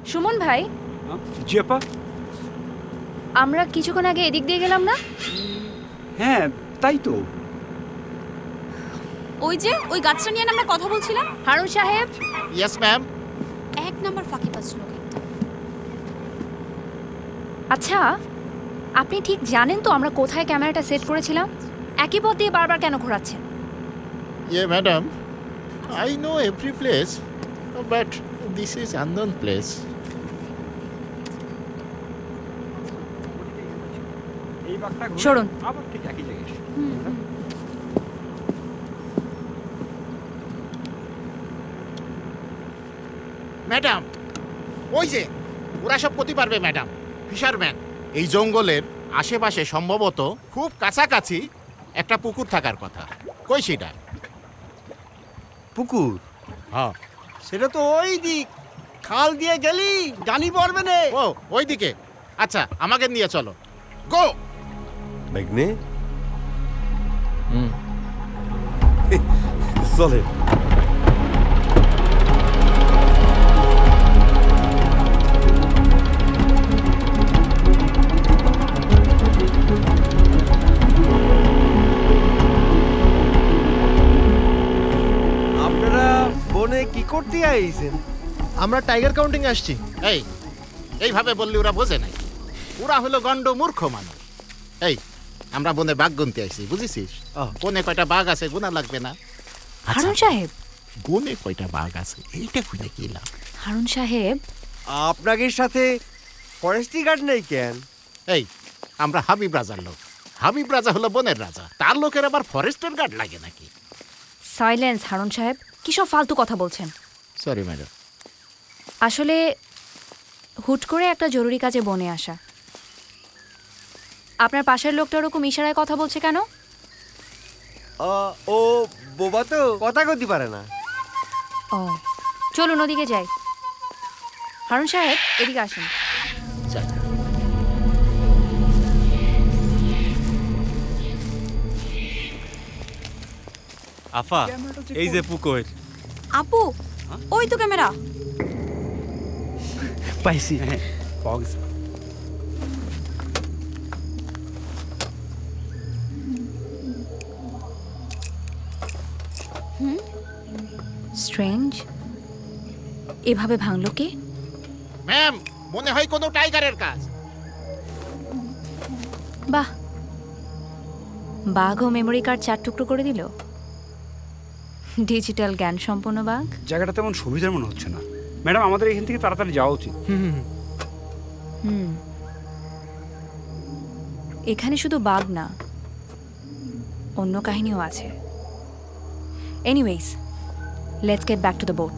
সুমন ভাই, জি আপা। আমরা কিছুক্ষণ আগে এদিক দিয়ে গেলাম না? হ্যাঁ তাই তো। ওই যে ওই গাছটা নিয়ে আমরা কথা বলছিলাম। হারুন সাহেব। Yes ma'am. এক নাম্বার ফাঁকিবাজ লোক। আচ্ছা, আপনি ঠিক জানেন তো আমরা কোথায় ক্যামেরাটা সেট করেছিলাম? একই পথ দিয়ে বারবার কেন ঘোরাচ্ছেন? ইয়ে madam, I know every place, but this is unknown place. এই বাঘটা সরুন। আবার ঠিক একই জায়গায়। ম্যাডাম, ওই যে ওরা সব করতে পারবে ম্যাডাম, ফিশারম্যান। এই জঙ্গলের আশেপাশে সম্ভবত খুব কাছাকাছি একটা পুকুর থাকার কথা। কই সেটা? পুকুর? হ্যাঁ। সেটা তো ওই দিক, খাল দিয়ে গেলি জানি পড়বে না। ও ওই দিকে? আচ্ছা, আমাকে নিয়ে চলো। গো। মেঘনে চলে। আপনারা বনে কি করতে আইছেন? আমরা টাইগার কাউন্টিং আসছি। এইভাবে বললি ওরা বোঝে নাই। ওরা হলো গন্ড মূর্খ মানুষ। এই, আমরা বনে বাঘ গুনতে আইছি, বুঝেছিস? বনে কয়টা বাঘ আছে গুনা লাগবে না? হারুন সাহেব, বনে কয়টা বাঘ আছে এইটা খুঁজে কি লাভ? হারুন সাহেব, আপনাদের সাথে ফরেস্ট্রি গার্ড নেই কেন? এই, আমরা হাবিব রাজার লোক। হাবিব রাজা হলো বনের রাজা, তার লোকের আবার ফরেস্টের গার্ড লাগে নাকি? সাইলেন্স হারুন সাহেব, কি সব ফালতু কথা বলছেন? Sorry madam. আসলে হুট করে একটা জরুরি কাজে বনে আসা। আপনার পাশের লোকটা ওরকম ইশারায় কথা বলছে কেন? ও বোবা তো, কথা কইতে পারে না। ও, চলুন ওদিকে যাই। হারুন সাহেব, এদিকে আসুন। আফা, এই যে পুকুর। আপু, ওই তো ক্যামেরা। পাইছি। পাওয়া গেছে। স্ট্রেঞ্জ, এভাবে ভাঙলো কে? ম্যাম, মনে হয় কোনো টাইগারের কাজ। বাহ, বাঘ ও মেমোরি কার্ড 4 টুকরো করে দিল। ডিজিটাল জ্ঞান সম্পন্ন বাঘ। জায়গাটা তেমন সুবিধার মনে হচ্ছে না ম্যাডাম, আমাদের এখান থেকে তাড়াতাড়ি যাওয়া উচিত। এখানে শুধু বাঘ না, অন্য কাহিনীও আছে। Anyways, let's get back to the boat.